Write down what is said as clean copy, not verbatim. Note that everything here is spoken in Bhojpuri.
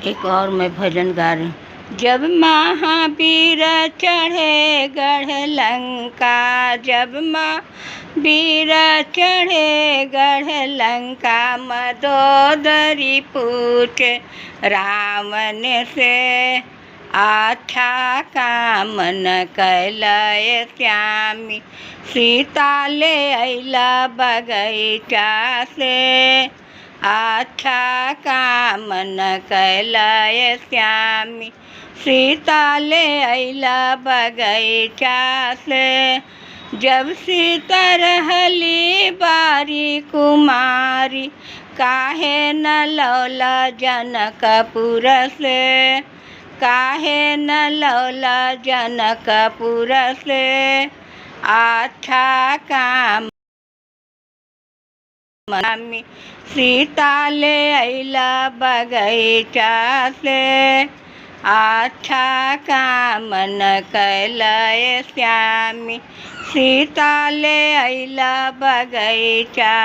एक और मैं भजन गा रही हूँ। जब महावीर चढ़े गढ़ लंका, जब महावीर चढ़े गढ़ लंका, मदोदरी पूछे रावण से, अच्छा काम न कैलय श्यामी, सीता ले अइला बगैचा से, अच्छा काम न कैलय श्यामी, सीता ले अइला बगैचा से। जब सीता रहली बारी कुमारी, काहे न लौला जनकपुर से, काहे न लौला जनकपुर से, अच्छा काम स्वामी, सीता ले अइला बगैचा से, अच्छा काम न कैलय श्यामी, सीता ले अइला बगैचा